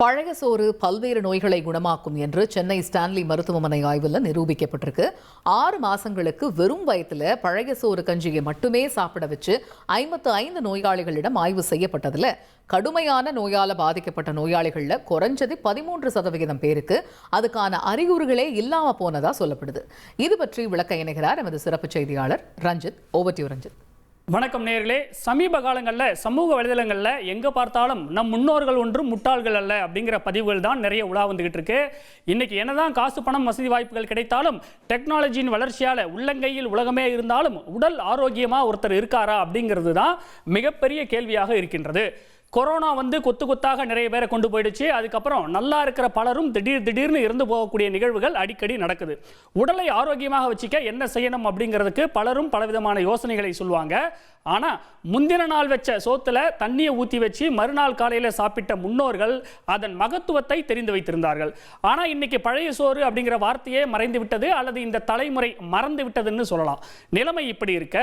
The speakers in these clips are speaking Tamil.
பழைய சோறு பல்வேறு நோய்களை குணமாக்கும் என்று சென்னை ஸ்டான்லி மருத்துவமனை ஆய்வில் நிரூபிக்கப்பட்டிருக்கு. 6 மாசங்களுக்கு வெறும் வயத்துல பழைய சோறு கஞ்சியை மட்டுமே சாப்பிட வச்சு 55 நோயாளிகளிடம் ஆய்வு செய்யப்பட்டதுல கடுமையான நோயால பாதிக்கப்பட்ட நோயாளிகள்ல குறைஞ்சது 13% பேருக்கு அதுக்கான அறிகுறிகளே இல்லாம போனதா சொல்லப்படுது. இது பற்றி விளக்க இணைகிறார் நமது சிறப்பு செய்தியாளர் Ranjith. Over to you Ranjith. வணக்கம் நேயர்களே. சமீப காலங்களில் சமூக வலைதளங்களில் எங்கே பார்த்தாலும் நம் முன்னோர்கள் ஒன்றும் முட்டாள்கள் அல்ல அப்படிங்கிற பதிவுகள் தான் நிறைய உலா வந்துகிட்டு இருக்கு. இன்னைக்கு என்னதான் காசு பணம் வசதி வாய்ப்புகள் கிடைத்தாலும் டெக்னாலஜியின் வளர்ச்சியால் உள்ளங்கையில் உலகமே இருந்தாலும் உடல் ஆரோக்கியமாக ஒருத்தர் இருக்காரா அப்படிங்கிறது தான் மிகப்பெரிய கேள்வியாக இருக்கின்றது. கொரோனா வந்து கொத்து கொத்தாக நிறைய பேரை கொண்டு போயிடுச்சு. அதுக்கப்புறம் நல்லா இருக்கிற பலரும் திடீர்னு இறந்து போகக்கூடிய நிகழ்வுகள் அடிக்கடி நடக்குது. உடலை ஆரோக்கியமாக வச்சுக்க என்ன செய்யணும் அப்படிங்கிறதுக்கு பலரும் பலவிதமான யோசனைகளை சொல்லுவாங்க. ஆனால் முந்தின நாள் வச்ச சோத்துல தண்ணியை ஊற்றி வச்சு மறுநாள் காலையில் சாப்பிட்ட முன்னோர்கள் அதன் மகத்துவத்தை தெரிந்து வைத்திருந்தார்கள். ஆனால் இன்னைக்கு பழைய சோறு அப்படிங்கிற வார்த்தையே மறைந்து விட்டது, அல்லது இந்த தலைமுறை மறந்து விட்டதுன்னு சொல்லலாம். நிலைமை இப்படி இருக்க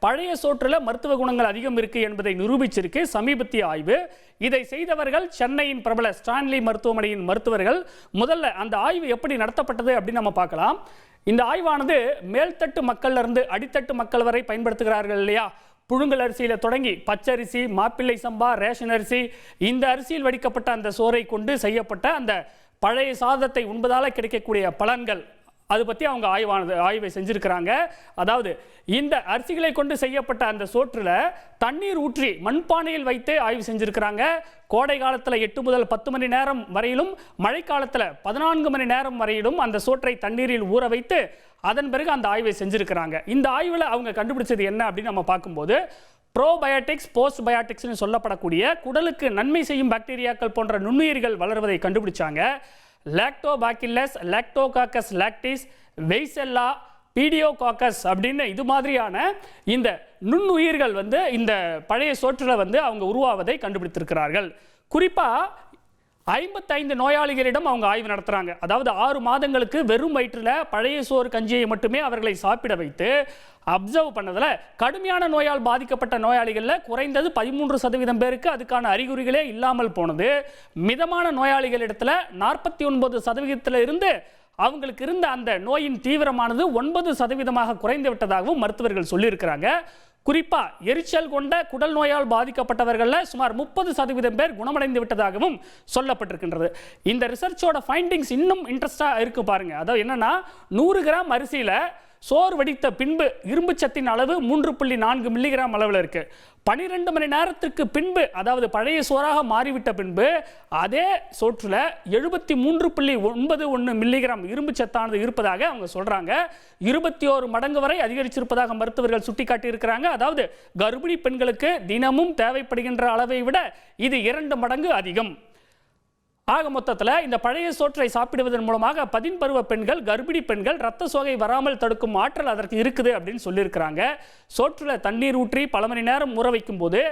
பழைய சோற்றுல மருத்துவ குணங்கள் அதிகம் இருக்கு என்பதை நிரூபிச்சிருக்கு சமீபத்திய ஆய்வு. இதை செய்தவர்கள் சென்னையின் பிரபல ஸ்டான்லி மருத்துவமனையின் மருத்துவர்கள். முதல்ல அந்த ஆய்வு எப்படி நடத்தப்பட்டது அப்படின்னு நம்ம பார்க்கலாம். இந்த ஆய்வானது மேல்தட்டு மக்கள்ல இருந்து அடித்தட்டு மக்கள் வரை பயன்படுத்துகிறார்கள் இல்லையா. புழுங்கல் அரிசியில தொடங்கி பச்சரிசி, மாப்பிள்ளை சம்பா, ரேஷன் அரிசி, இந்த அரிசியில் வடிக்கப்பட்ட அந்த சோறை கொண்டு செய்யப்பட்ட அந்த பழைய சாதத்தை உண்பதால கிடைக்கக்கூடிய பலன்கள் அது பற்றி அவங்க ஆய்வை செஞ்சிருக்கிறாங்க. அதாவது இந்த அரிசிகளை கொண்டு செய்யப்பட்ட அந்த சோற்றில் தண்ணீர் ஊற்றி மண்பானையில் வைத்து ஆய்வு செஞ்சிருக்கிறாங்க. கோடை காலத்தில் 8 முதல் 10 மணி நேரம் வரையிலும், மழைக்காலத்தில் 14 மணி நேரம் வரையிலும் அந்த சோற்றை தண்ணீரில் ஊற வைத்து அதன் பிறகு அந்த ஆய்வை செஞ்சிருக்கிறாங்க. இந்த ஆய்வில் அவங்க கண்டுபிடிச்சது என்ன அப்படின்னு நம்ம பார்க்கும்போது, ப்ரோபயோட்டிக்ஸ், போஸ்ட்பயோட்டிக்ஸ்னு சொல்லப்படக்கூடிய குடலுக்கு நன்மை செய்யும் பாக்டீரியாக்கள் போன்ற நுண்ணுயிர்கள் வளர்வதை கண்டுபிடிச்சாங்க. லாக்டோபாக்கில்லஸ், லாக்டோகாக்கஸ் லாக்டிஸ், வெய்செல்லா, பீடியோகாக்கஸ் அப்படின்னு இது மாதிரியான இந்த நுண்ணுயிர்கள் வந்து இந்த பழைய சோற்றில் வந்து அவங்க உருவாவதை கண்டுபிடித்திருக்கிறார்கள். குறிப்பாக 55 நோயாளிகளிடம் அவங்க ஆய்வு நடத்துகிறாங்க. அதாவது 6 மாதங்களுக்கு வெறும் வயிற்றில் பழைய சோறு கஞ்சியை மட்டுமே அவர்களை சாப்பிட வைத்து அப்சர்வ் பண்ணதில் கடுமையான நோயால் பாதிக்கப்பட்ட நோயாளிகளில் குறைந்தது 13% பேருக்கு அதுக்கான அறிகுறிகளே இல்லாமல் போனது. மிதமான நோயாளிகளிடத்தில் 49% இருந்து அவங்களுக்கு இருந்த அந்த நோயின் தீவிரமானது 9% குறைந்து விட்டதாகவும் மருத்துவர்கள் சொல்லியிருக்கிறாங்க. குறிப்பாக எரிச்சல் கொண்ட குடல் நோயால் பாதிக்கப்பட்டவர்களில் சுமார் 30% பேர் குணமடைந்து விட்டதாகவும் சொல்லப்பட்டிருக்கின்றது. இந்த ரிசர்ச்சோட ஃபைண்டிங்ஸ் இன்னும் இன்ட்ரெஸ்டாக இருக்கு பாருங்க. அதாவது என்னன்னா, 100 கிராம் அரிசியில் சோறு வடித்த பின்பு இரும்பு சத்தின் அளவு 3.4 மில்லிகிராம் அளவில் இருக்கு. 12 மணி நேரத்திற்கு பின்பு, அதாவது பழைய சோறாக மாறிவிட்ட பின்பு அதே சோற்றில் 73.91 மில்லிகிராம் இரும்பு சத்தானது இருப்பதாக அவங்க சொல்றாங்க. 21 மடங்கு வரை அதிகரிச்சிருப்பதாக மருத்துவர்கள் சுட்டிக்காட்டி இருக்கிறாங்க. அதாவது கர்ப்பிணி பெண்களுக்கு தினமும் தேவைப்படுகின்ற அளவை விட இது 2 மடங்கு அதிகம். ஆக மொத்தத்தில் இந்த பழைய சோற்றை சாப்பிடுவதன் மூலமாக பதின்பருவ பெண்கள், கர்ப்பிணி பெண்கள் இரத்த சோகை வராமல் தடுக்கும் ஆற்றல் அதற்கு இருக்குது அப்படின்னு சொல்லியிருக்கிறாங்க. சோற்றில் தண்ணீர் ஊற்றி பல மணி நேரம் ஊற வைக்கும் போது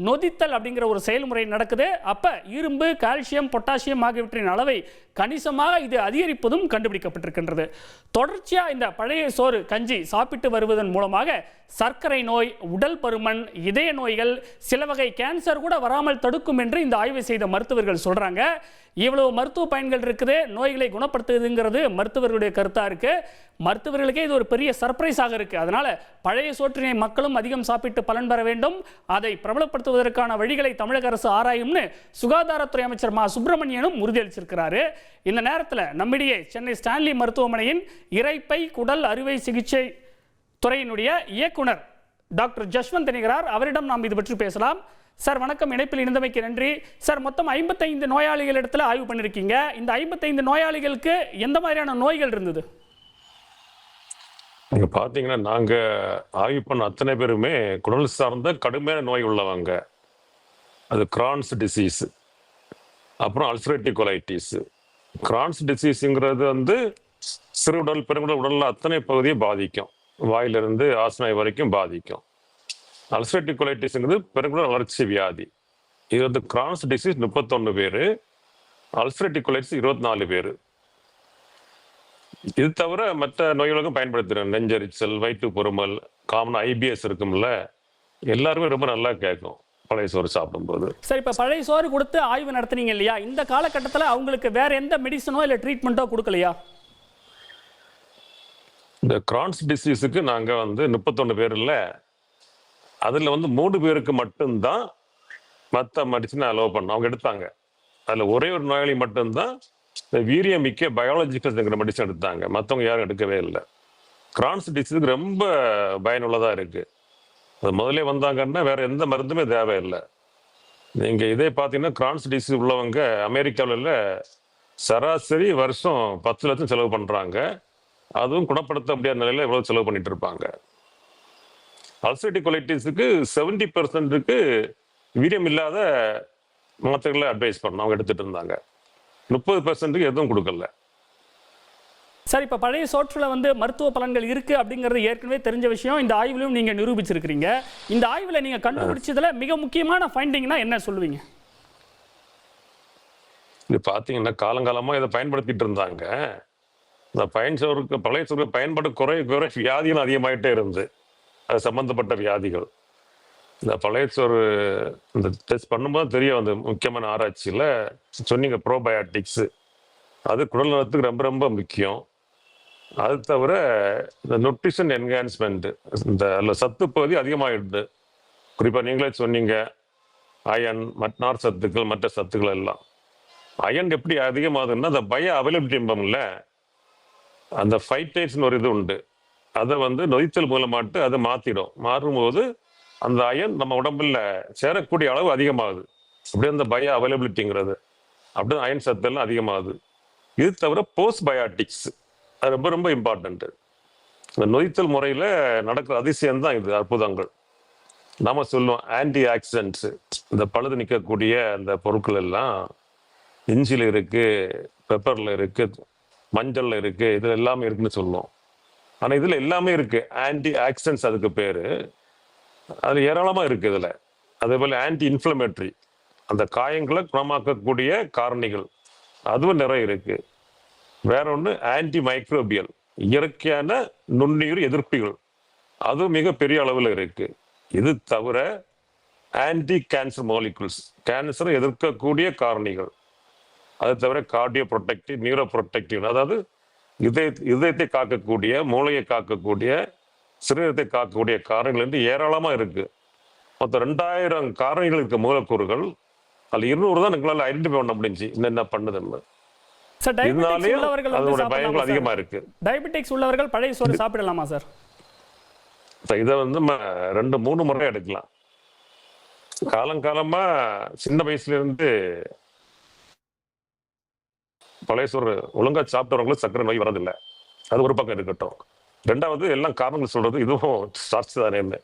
நொதித்தல் அப்படிங்கிற ஒரு செயல்முறை நடக்குது. அப்ப இரும்பு, கால்சியம், பொட்டாசியம் ஆகியவற்றின் அளவை கணிசமாக இது அதிகரிப்பதும் கண்டுபிடிக்கப்பட்டிருக்கின்றது. தொடர்ச்சியா இந்த பழைய சோறு கஞ்சி சாப்பிட்டு வருவதன் மூலமாக சர்க்கரை நோய், உடல் பருமன், இதய நோய்கள், சில வகை கேன்சர் கூட வராமல் தடுக்கும் என்று இந்த ஆய்வு செய்த மருத்துவர்கள் சொல்றாங்க. இவ்வளவு மருத்துவ பயன்கள் இருக்குது, நோய்களை குணப்படுத்துதுங்கிறது மருத்துவர்களுடைய கருத்தா இருக்கு. மருத்துவர்களுக்கே இது ஒரு பெரிய சர்ப்ரைஸாக இருக்கு. அதனால பழைய சோற்றினை மக்களும் அதிகம் சாப்பிட்டு பலன் பெற வேண்டும், அதை பிரபலப்படுத்துவதற்கான வழிகளை தமிழக அரசு ஆராயும்னு சுகாதாரத்துறை அமைச்சர் மா சுப்பிரமணியனும் உறுதியளிச்சிருக்கிறாரு. இந்த நேரத்தில் நம்மிடையே சென்னை ஸ்டான்லி மருத்துவமனையின் இரைப்பை குடல் அறுவை சிகிச்சை துறையினுடைய இயக்குனர் டாக்டர் ஜஸ்வந்த் இணைகிறார். அவரிடம் நாம் இது பற்றி பேசலாம். சார் வணக்கம், இணைப்பில் இணைந்தமைக்கு நன்றி. சார், மொத்தம் 55 நோயாளிகள் இடத்துல ஆய்வு பண்ணிருக்கீங்க. இந்த 55 நோயாளிகளுக்கு எந்த மாதிரியான நோய்கள் இருந்தது? நீங்க பாத்தீங்கன்னா, நாங்க ஆய்வு பண்ண அத்தனை பேருமே குடல் சார்ந்த கடுமையான நோய் உள்ளவங்க. அது கிரான்ஸ் டிசீஸ், அப்புறம் அல்சரேட்டிவ் கொலைட்டிஸ். கிரான்ஸ் டிசீஸ்ங்கிறது வந்து சிறுகுடல், பெருங்குடல், உடல்ல அத்தனை பகுதியை பாதிக்கும். வாயிலிருந்து ஆசனாய் வரைக்கும் பாதிக்கும். அல்சரேட்டிவ் கொலைட்டிஸ்ங்கிறது பெருங்குடல் வளர்ச்சி வியாதி. இது வந்து கிரான்ஸ் டிசீஸ் 31 பேரு, அல்சரேட்டிவ் கொலைட்டிஸ் 24 பேரு. இது தவிர மற்ற நோய்களுக்கும் பயன்படுத்துறேன். நெஞ்சரிச்சல், வயிற்று பொறுமல், காமன் IBS இருக்கும்ல, எல்லாருமே ரொம்ப நல்லா கேட்கும். பழைய சோறு சாப்பிடும்போது. சார், இப்போ பழைய சோறு கொடுத்து ஆய்வு நடத்துனீங்க இல்லையா, இந்த காலகட்டத்தில் அவங்களுக்கு வேற எந்த மெடிசனோ இல்லை ட்ரீட்மெண்ட்டோ கொடுக்கலையா? இந்த கிரான்ஸ் டிசீஸுக்கு நாங்கள் 31 பேர் இல்லை, அதில் 3 பேருக்கு மட்டும்தான் மற்ற மெடிசனை அலோவ் பண்ணோம். அவங்க எடுத்தாங்க. அதில் ஒரே ஒரு நோயாளி மட்டும்தான் இந்த வீரியமிக்க பயாலஜிக்கல்ங்கிற மெடிசன் எடுத்தாங்க. மற்றவங்க யாரும் எடுக்கவே இல்லை. கிரான்ஸ் டிசீஸுக்கு ரொம்ப பயனுள்ளதாக இருக்குது. அது முதலே வந்தாங்கன்னா வேற எந்த மருந்துமே தேவையில்லை. நீங்கள் இதே பார்த்தீங்கன்னா கிரான்ஸ் டிசீஸ் உள்ளவங்க அமெரிக்காவில் சராசரி வருஷம் 10 லட்சம் செலவு பண்ணுறாங்க. அதுவும் குணப்படுத்த முடியாத நிலையில் எவ்வளோ செலவு பண்ணிட்டு இருப்பாங்க. அல்சரேட்டிவ் கொலைட்டிஸுக்கு 70% வீரியம் இல்லாத மாத்திரைகளை அட்வைஸ் பண்ணோம். அவங்க எடுத்துட்டு இருந்தாங்க. 30% எதுவும் கொடுக்கல. சார், இப்போ பழைய சோற்றில் மருத்துவ பலன்கள் இருக்குது அப்படிங்கிறது ஏற்கனவே தெரிஞ்ச விஷயம். இந்த ஆய்விலும் நீங்கள் நிரூபிச்சிருக்கிறீங்க. இந்த ஆய்வில் நீங்கள் கண்டுபிடிச்சதுல மிக முக்கியமான ஃபைண்டிங்னா என்ன சொல்லுவீங்க? இது பார்த்தீங்கன்னா காலங்காலமாக இதை பயன்படுத்திட்டு இருந்தாங்க. இந்த பழைய சோறுக்கு பயன்பாடு குறை வியாதிகள் அதிகமாயிட்டே இருந்து, அது சம்பந்தப்பட்ட வியாதிகள். இந்த பழைய சோறு இந்த டெஸ்ட் பண்ணும்போது தெரிய முக்கியமான ஆராய்ச்சியில் சொன்னீங்க ப்ரோபயாட்டிக்ஸ், அது குடல் நலத்துக்கு ரொம்ப ரொம்ப முக்கியம். அது தவிர இந்த நியூட்ரிஷன் என்ஹான்ஸ்மெண்ட், இந்த அதில் சத்து பகுதி அதிகமாகிடுது. குறிப்பாக நீங்களே சொன்னீங்க அயன், நார் சத்துக்கள், மற்ற சத்துக்கள் எல்லாம். அயன் எப்படி அதிகமாகுதுன்னா அந்த பயோ அவைலபிலிட்டிம்பம்ல அந்த ஃபைட்டேட்ஸ்னு ஒரு இது உண்டு. அதை நொதித்தல் மூலமாட்டு அதை மாறும்போது அந்த அயன் நம்ம உடம்புல சேரக்கூடிய அளவு அதிகமாகுது. அப்படியே அந்த பயோ அவைலபிலிட்டிங்கிறது அப்படியே அயன் சத்தெல்லாம் அதிகமாகுது. இது தவிர போஸ்ட் பயாட்டிக்ஸ், அது ரொம்ப ரொம்ப இம்பார்ட்டன்ட்டு. இந்த நொதித்தல் முறையில் நடக்கிற அதிசயம்தான் இது, அற்புதங்கள். நாம சொல்லுவோம் ஆன்டி ஆக்சிடென்ட்ஸு, இந்த பழுது நிற்கக்கூடிய அந்த பொருட்கள் எல்லாம் இஞ்சியில் இருக்கு, பெப்பரில் இருக்கு, மஞ்சள்ல இருக்கு, இதுல எல்லாமே இருக்குன்னு சொல்லுவோம். ஆனால் இதில் எல்லாமே இருக்கு. ஆன்டி ஆக்சிடென்ட்ஸ் அதுக்கு பேர். அது ஏராளமாக இருக்கு இதில். அதே போல் ஆன்டி இன்ஃப்ளமேட்டரி, அந்த காயங்களை குணமாக்கக்கூடிய காரணிகள், அதுவும் நிறைய இருக்கு. வேற ஒன்று ஆன்டி மைக்ரோபியல், இயற்கையான நுண்ணுயிர் எதிர்ப்பிகள், அதுவும் மிக பெரிய அளவில் இருக்கு. இது தவிர ஆன்டி கேன்சர் மாலிகுல்ஸ், கேன்சரை எதிர்க்கக்கூடிய காரணிகள், அது தவிர கார்டியோ ப்ரொடெக்டிவ், நியூரோ ப்ரொடெக்டிவ், அதாவது இதயத்தை காக்கக்கூடிய, மூளையை காக்கக்கூடிய, சிறுநீரத்தை காக்கக்கூடிய காரணிகள் என்று ஏராளமாக இருக்கு. மொத்தம் 2000 காரணிகள் இருக்கு, மூலக்கூறுகள். அதில் 200 தான் எங்களால் ஐடென்டிஃபை பண்ண முடிஞ்சு என்ன பண்ணுதுன்னு. அதோட பயங்கள் அதிகமா இருக்கு. டயபெட்டிக்ஸ் உள்ளவர்கள் பழைய சோறு சாப்பிடலாமா சார்? இதை 2-3 முறை எடுக்கலாம். காலங்காலமா சின்ன வயசுல இருந்து பழைய சோறு ஒழுங்கா சாப்பிட்டவங்களும் சர்க்கரை நோய் வரதில்லை. அது ஒரு பக்கம் இருக்கட்டும். 2வது எல்லாம் காரணங்கள் சொல்றது இதுவும் ஸ்டார்ச் தானேன்னு.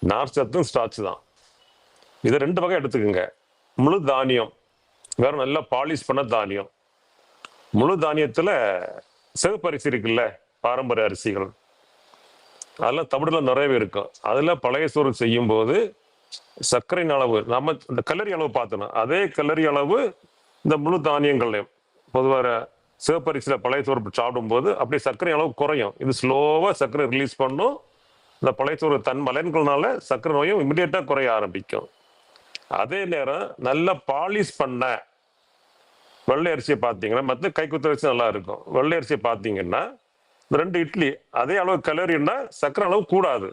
நார் சத்தும் ஸ்டார்ச் தான். இதை 2 வகை எடுத்துக்கோங்க. முழு தானியம், வேற நல்லா பாலிஷ் பண்ண தானியம். முழு தானியத்துல சிவப்பு அரிசி இருக்குல்ல, பாரம்பரிய அரிசிகள், அதெல்லாம் தமிழ்ல நிறையவே இருக்கும். அதுல பழைய சோறு செய்யும் போது சர்க்கரையின் அளவு, நம்ம இந்த கலரி அளவு பார்த்தோம், அதே கலரி அளவு இந்த முழு தானியங்கள்லையும். பொதுவாக சிவப்பரிசியில் பழைய சோறு சாப்பிடும்போது அப்படியே சர்க்கரை அளவு குறையும். இது ஸ்லோவாக சர்க்கரை ரிலீஸ் பண்ணும். இந்த பழைய சோறு தன் மலன்கள்னால சர்க்கரை நோயும் இமிடியேட்டாக குறைய ஆரம்பிக்கும். அதே நேரம் நல்லா பாலிஷ் பண்ண வெள்ளை அரிசியை பார்த்தீங்கன்னா, மற்ற கைக்குத்த அரிசி நல்லா இருக்கும். வெள்ளை அரிசியை பார்த்தீங்கன்னா 2 இட்லி அதே அளவு கலோரின்னா சர்க்கரை அளவு கூடாது.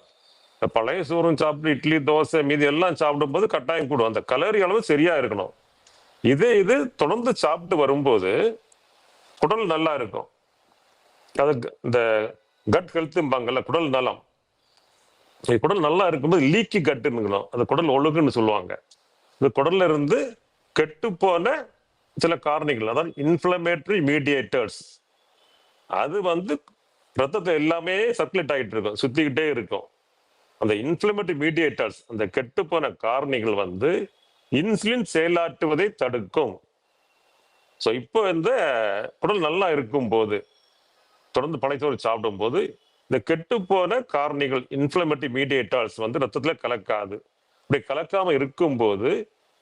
பழைய சோறும் சாப்பிட்டு இட்லி, தோசை, மீதி எல்லாம் சாப்பிடும்போது கட்டாயம் கூடும். அந்த கலோரி அளவு சரியா இருக்கணும். இது தொடர்ந்து சாப்பிட்டு வரும்போது குடல் நல்லா இருக்கும். அது இந்த கட் ஹெல்த்தும்பாங்கல்ல, குடல் நலம். குடல் நல்லா இருக்கும்போது லீக்கி கட்டுன்னு, அது குடல் ஒழுகுன்னு சொல்லுவாங்க. இந்த குடல்ல இருந்து கெட்டு போன சில காரணிகள், அதாவது இன்ஃப்ளமேட்டரி மீடியேட்டர்ஸ், அது ரத்தத்தை எல்லாமே சர்க்குலேட் ஆகிட்டு இருக்கும், சுத்திக்கிட்டே இருக்கும். அந்த இன்ஃப்ளமேட்டரி மீடியேட்டர்ஸ், அந்த கெட்டு போன காரணிகள் இன்சுலின் செயலாற்றுவதை தடுக்கும். ஸோ இப்போ குடல் நல்லா இருக்கும் போது, தொடர்ந்து பழைய சோறு சாப்பிடும் போது இந்த கெட்டு போன காரணிகள், இன்ஃப்ளமேட்டரி மீடியேட்டர்ஸ் ரத்தத்துல கலக்காது. இப்படி கலக்காம இருக்கும் போது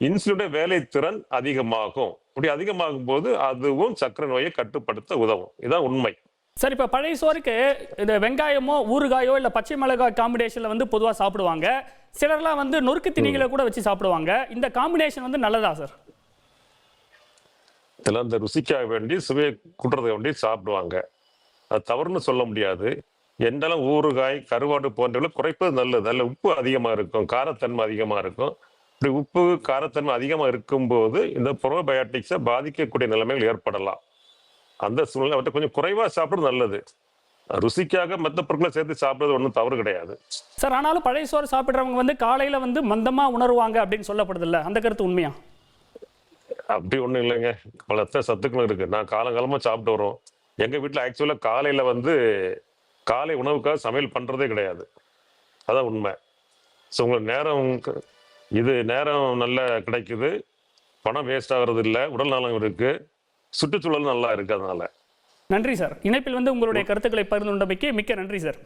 இன்சுலினுடைய வேலை திறன் அதிகமாகும். இப்படி அதிகமாகும் போது அதுவும் சர்க்கரை நோயை கட்டுப்படுத்த உதவும். இதுதான் உண்மை. சார் இப்போ பழைய சோறுக்கு இந்த வெங்காயமோ ஊறுகாயோ இல்லை பச்சை மிளகாய் காம்பினேஷனில் வந்து பொதுவாக சாப்பிடுவாங்க. சிலர்லாம் வந்து நொறுக்கு திணிகளை கூட வச்சு சாப்பிடுவாங்க. இந்த காம்பினேஷன் வந்து நல்லதா சார்? இதெல்லாம் இந்த ருசிக்காக வேண்டி சுவையை கூட்டுறதுக்கு வேண்டி சாப்பிடுவாங்க. அது தவறுன்னு சொல்ல முடியாது. எந்தாலும் ஊறுகாய் கருவாடு போன்றவை குறைப்பது நல்லது. அதில் உப்பு அதிகமாக இருக்கும், காரத்தன்மை அதிகமாக இருக்கும். இப்படி உப்பு காரத்தன்மை அதிகமாக இருக்கும்போது இந்த ப்ரோபயோட்டிக்ஸை பாதிக்கக்கூடிய நிலைமைகள் ஏற்படலாம். அந்த சூழ்நிலை அவற்றை கொஞ்சம் குறைவாக சாப்பிட்றது நல்லது. ருசிக்காக மற்ற பொருட்களை சேர்த்து சாப்பிட்றது ஒன்றும் தவறு கிடையாது சார். ஆனாலும் பழைய சோறு சாப்பிட்றவங்க வந்து காலையில் வந்து மந்தமாக உணருவாங்க அப்படின்னு சொல்லப்படுது இல்லை, அந்த கருத்து உண்மையா? அப்படி ஒன்றும் இல்லைங்க. பல சத்துக்களும் இருக்கு. நான் காலங்காலமாக சாப்பிட்டு வரோம். எங்கள் வீட்டில் ஆக்சுவலாக காலையில் வந்து காலை உணவுக்காக சமையல் பண்ணுறதே கிடையாது. அதான் உண்மை. ஸோ உங்களுக்கு நேரம் நல்லா கிடைக்குது, பணம் வேஸ்ட் ஆகிறது இல்லை, உடல் நலம் இருக்குது, சுற்றுச்சூழல் நல்லா இருக்குது. அதனால நன்றி சார். இணைப்பில் வந்து உங்களுடைய கருத்துக்களை பகிர்ந்து கொண்டமைக்கு மிக்க நன்றி சார்.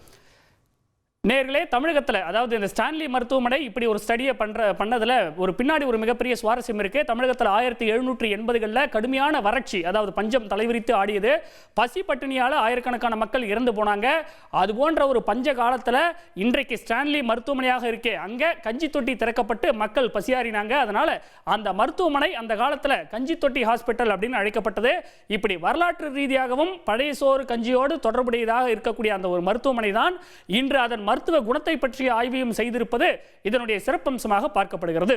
நேர்களே, தமிழகத்தில் அதாவது இந்த ஸ்டான்லி மருத்துவமனை இப்படி ஒரு ஸ்டடியை பண்ணதில் ஒரு பின்னாடி ஒரு மிகப்பெரிய சுவாரஸ்யம் இருக்கு. தமிழகத்தில் 1780களில் கடுமையான வறட்சி, அதாவது பஞ்சம் தலைவிரித்து ஆடியது. பசி பட்டினியால் ஆயிரக்கணக்கான மக்கள் இறந்து போனாங்க. அது போன்ற ஒரு பஞ்ச காலத்தில் இன்றைக்கு ஸ்டான்லி மருத்துவமனையாக இருக்கே, அங்கே கஞ்சி தொட்டி திறக்கப்பட்டு மக்கள் பசியாறினாங்க. அதனால அந்த மருத்துவமனை அந்த காலத்தில் கஞ்சி தொட்டி ஹாஸ்பிட்டல் அப்படின்னு அழைக்கப்பட்டது. இப்படி வரலாற்று ரீதியாகவும் பழைய சோறு கஞ்சியோடு தொடர்புடையதாக இருக்கக்கூடிய அந்த ஒரு மருத்துவமனை தான் இன்று அதன் மருத்துவ குணத்தை பற்றிய ஆய்வையும் செய்திருப்பது இதனுடைய சிறப்பம்சமாக பார்க்கப்படுகிறது.